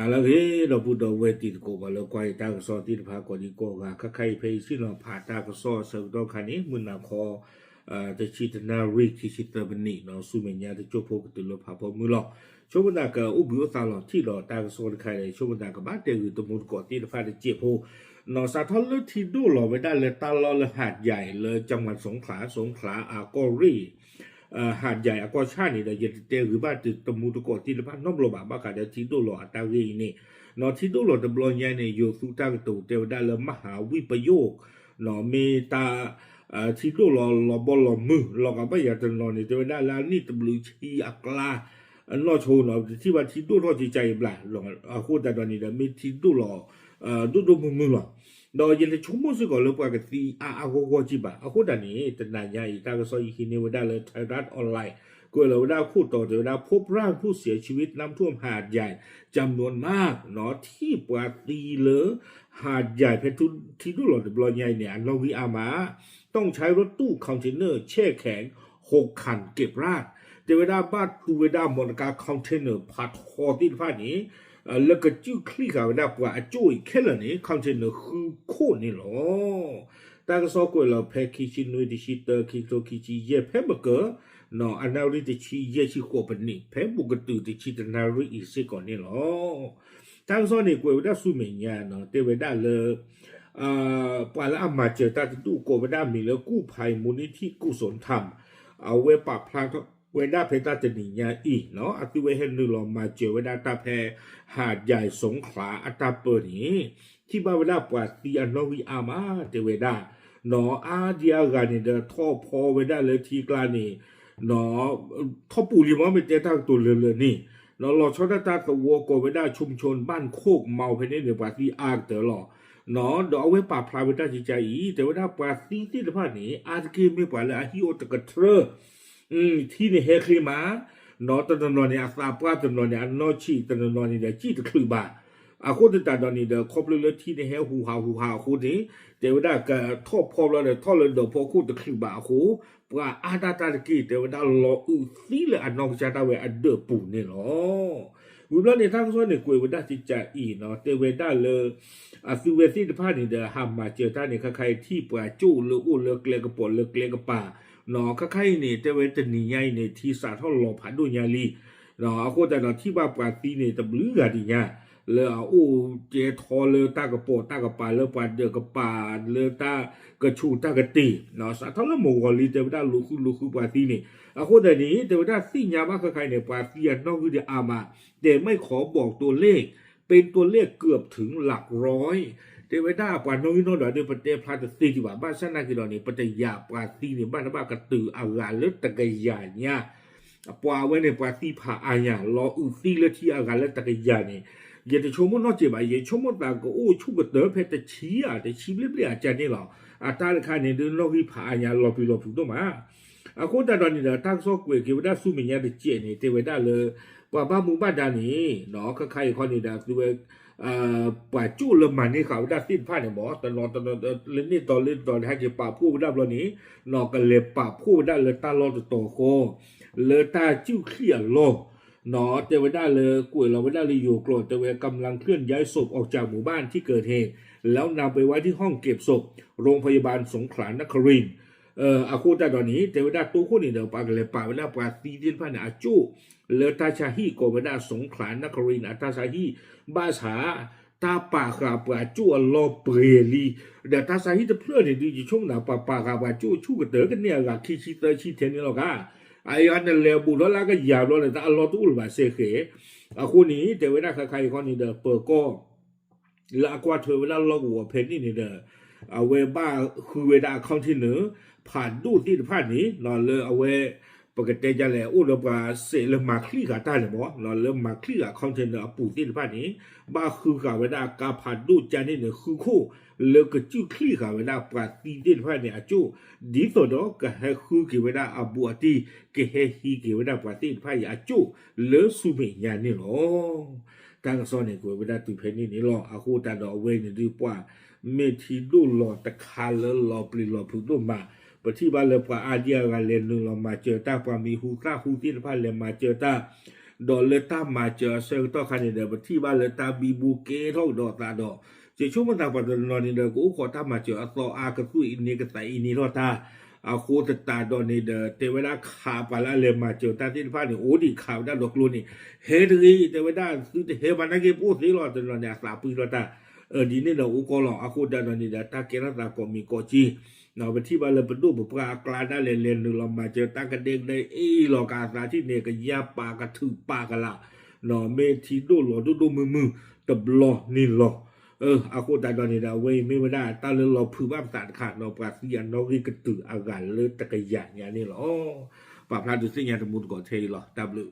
နာလကေတော့ဘူးတော့ဝဲတီကိုဘာလို့ကွာတာကစောတီဖာကိုဒီကိုကခခိုင်ဖေးစီနော်ဖာတာကစောဆောတော့ခါနေမနာခေါ်တချီတနာရိခိစီတဘနီနော်စုမညာတချို့ဖို့ကတလို့ဖာဖို့မူလို့ချိုးမနာကဥပ္ပယသာလောထီတော့တာကစောတခိုင်လေချိုးမနာကဘာတဲတမှုကိုတီဖာတကြည့်ဖို့နော်စာထလထီဒိုလောဝဒါလေတာလောလဟတ်ใหญ่เลยจังหวัดสงขลาอากอรีหาดใหญ่ก็ชาตินี่แต่ยังเตหรือบ้านติดตมูตะกอที่ละบ้านน้องโลบะบ้าขาดที่ตัวหล่อตาเรีนี่นอที่ตัวหล่อตะบลอนใหญ่เนี่ยอยู่สุตากตูเทวดาละมหาวิปโยคนอเมตาที่ตัวหล่อบอลมือหล่อกับไม่อยากจะนอนนี่เทวดาละนี่ตะบลูชีอักลานอโชว์นอที่ว่าที่ตัวทอดใจบล่ะหล่อโคตรตอนนี้แต่มีที่ตัวหล่อตัวมือหล่อดอยันจะชุ่มมือก่อนเลยกว่ากับที่โกจิบะโคตรนี้แต่นานใหญ่ตาก็ซอยอีกนี่ว่าได้เลยไทยรัฐออนไลน์ก็เลยว่าได้พูดต่อเดี๋ยวได้พบร่างผู้เสียชีวิตน้ำท่วมหาดใหญ่จำนวนมากเนาะที่ปาตีเลยหาดใหญ่เพชรที่ดูหล่อเดบลอยใหญ่เนี่ยนวีอามาต้องใช้รถตู้คอนเทนเนอร์แช่แข็ง6 คันเก็บร่างเดี๋ยวได้บ้านตูเวดามอนกาคอนเทนเนอร์พัดคอที่ผ้านี้แล้วก็จิ้วคลี่กับได้ปว่าจุ้ยแค่ละนี้คอนเทนเนอร์คือโคตรนี่หรอแต่ก็สอกวยเราแพ้คิชินุยดิชิเตอร์คิโตคิจิเย่แพ้เบเกอร์นออันนาริดิชิเย่ชิโคปนี่แพ้บุกตือดิชิตนาริอีสิก่อนนี่หรอแต่ก็สอนี่กวยได้สุเมียเนาะเตเวได้เลยปาละอามาเจอตาตู้โกวได้มีแล้วกู้ภัยมูลนิธิกุศลธรรมเอาไว้ปราบพลางเวด้าเพตาจะหนียาอีเนาะอติเวเฮนึลอมาเจอเวด้าตาแพหาดใหญ่สงขลาอัตาเปิดนี้ที่บ้านเวด้าปวดตีอันนวีอามาเตเวด้าเนาะอาเดียกันนี่เดอท่อพอเวด้าเลยทีกลานี่เนาะท่อปูริมอไม่เจอทางตัวเรือนี่เนาะหล่อชอตาตาตะวัวโกเวด้าชุมชนบ้านโคกเมาเพเนเนปาตีอาเตอหล่อเนาะเดี๋ยวเอาไว้ปราบพลายเวด้าจิใจอีแต่เวด้าปวดตีที่ละพานี้อาจจะเกมไม่ปวดเลยอาฮิโอตะกะเทรที่ในเฮคลีมานอตนนเนี่ยอาซาปราตนนเนี่ยนอชีตนนเนี่ยจีตะคลืบาอาโคตตาตอนนี้เดคอบเลยที่ในเฮฮูฮาโคนี้เดี๋ยวได้ก็ทอพอแล้วเนี่ยทอเลยเดพอโคตะคลืบาโคปราอาตาตาตะกี้เดี๋ยวได้รอซีเลยอันนองจาตาเวอันเดปูเนี่ยหรอวิบลเนี่ยทั้งส่วนเนี่ยกวยเวด้าจิจาอีเนาะเตเวด้าเลยซูเวซีตะพานี่เดหามมาเจอตาเนี่ยใครที่ปราจู้เลอู้เลเกลกปอเลเกลกป่าเนาะข้าใครเนี่ยแต่เวทนี่ใหญ่เนี่ยที่สาทอหล่อผัดดุญาลีเนาะเอาคนแต่เนาะที่บ้าปาตีเนี่ยตะบลือกันดิเนี่ยเลยโอ้เจทอเลยตากระโปตากระปาเลยปาเดือกระปาเลยตากระชูตากระตีเนาะสาทอละโมกอลีแต่เวลาลูกปาตีเนี่ยเอาคนแต่นี้แต่เวลาสิ่งยาบ้าข้าใครเนี่ยปาตีนอกคือจะอามาแต่ไม่ขอบอกตัวเลขเป็นตัวเลขเกือบถึงหลักร้อยเทวดาปานน้อยน้อยเดี๋ยวประเทศพลาดตีที่ว่าบ้านชั้นนาคิดนี่ปัจยาปาตีนี่บ้านบ้านกระตืออารามเลือดตะกยาเนี่ยปาไว้ในปาตีผาอาญารออุซีเลือดที่อารามเลือดตะกยาเนี่ยอย่าจะชมมันนอกจากอย่าชมมันแบบก็โอ้ชุกกระเต๋อเพชรชี้แต่ชี้เรียบๆอาจารย์นี่หรออาตาเลยค่ะเนี่ยเดินลอกที่ผาอาญารอปีตัวมาคนแต่ตอนนี้เนี่ยตั้งซอกเวกิวดาสู้มีเนี่ยเจนี่เทวดาเลยว่าบ้านมุบ้านดานี่เนาะใครคนนี้ดาดูป่าจู้เริ่มมันนี่เขาได้สิ้นผ้าเนี่ยหมอตอนเล่นนี่ตอนให้เก็บป่าพูดได้แล้วนี้นอกกันเลยป่าพูดได้เลยตาลอโตโคเลยตาจิ้วเขี้ยโลเนาะเทวดาเลยกล้วยเราไม่ได้เลยอยู่โกรธเทวดากำลังเคลื่อนย้ายศพออกจากหมู่บ้านที่เกิดเหตุแล้วนำไปไว้ที่ห้องเก็บศพโรงพยาบาลสงขลานครินทร์อาคูตาตอนนี้เทวดาตัวคนนี้เดี๋ยวปากเลยป่าเวลาปาตีเดียนผ้าเนี่ยอาจูเลตาชาฮีโกเวดาสงขลานครินทร์อาตาชาฮีบาษาตาปากาปาจูอลอเปรลีเดี๋ยวตาชาฮีจะเพื่อนเนี่ยดีช่วงหน้าปากาปาจูชูกระเต๋อกันเนี่ยละคิชิเตอร์ชิเทนนี่หรอกอ่ะไอ้อันนั้นเลวบุรุษละก็ยาวเลยแต่อัลลอฮ์ตุลบาเซเขอาคูนี้เทวดาใครคนนี้เด้อเปิดก็ละกว่าเทวดาลอกหัวเพนนี่เด้อเอาเวบ้าคือเวดาคอนที่เหนือผ่านดูที่ผ่านนี้นอนเลยเอาไว้ปกติจะแหล่อุลบาเสลมาคลี่กับตาเนี่ยบ่นอนเริ่มมาคลี่กับคอนเทนเนอร์ปูที่ผ่านนี้บ้าคือกับเวลากาผ่านดูจานนี่เนี่ยคือคู่เลยก็จิ้วคลี่กับเวลาปาตีที่ผ่านเนี่ยจู่ดีสุดเนาะก็ให้คือกับเวลาอาบัวตีก็ให้ฮีกับเวลาปาตีผ่านเนี่ยจู่เลยสุเมียนี่หรอตั้งซ้อนเนี่ยกูเวลาตุเพนี่นี่หรออาคูตาดอกเวนี่ดีกว่าเมทีดูหลอตะคาเลหลอปลีหลอพึ่งตัวมาปฏิบัติเลยกว่าอาเดียกันเลนนึงเรามาเจอตาปามีฮูที่ผ่านเลยมาเจอตา ดอเลต้ามาเจอเซลต่อคันนี่เดอที่บ้านเลต้าบีบูเกท่องดอตาดอเจช่วงมันตาปัตตานนี่เดอกูขอตามาเจอต่ออากระตุ้ยอินนี่กระต่ายอินนี่รอตาอาโคตตาดอนนี่เดอเทวดาขาปาละเลมาเจอตาที่ฟ้านี่โอดีขาวดาดอกลูนี่เฮดรีเทวดาซื้อเฮมันนักเก็บโอ้สิรอตนเนี่ยสาปุยรอตาดีนี่เดออุกอลอาโคดาดอนนี่เดอตาเกระตาก็มีกอจีเราไปที่บ้านเลยไปดูบุปผากลาได้เรียนหนึ่งเรามาเจอตากระเด้งได้หลอกอาสาที่เนี่ยก็ยาปากระถือปากะละเนาะเมทีโดหลอดูมือตบลอนี่หลออาโคดาดอนนี่ดาเว้ยไม่ได้ตาเลยเราผือบ้านสารขาดเราปราศยานอกรีกระตืออาการเลยตะกยานอย่างนี้หรอปาพลาดุสิญญาตมุดก่อเทหรอดับเลย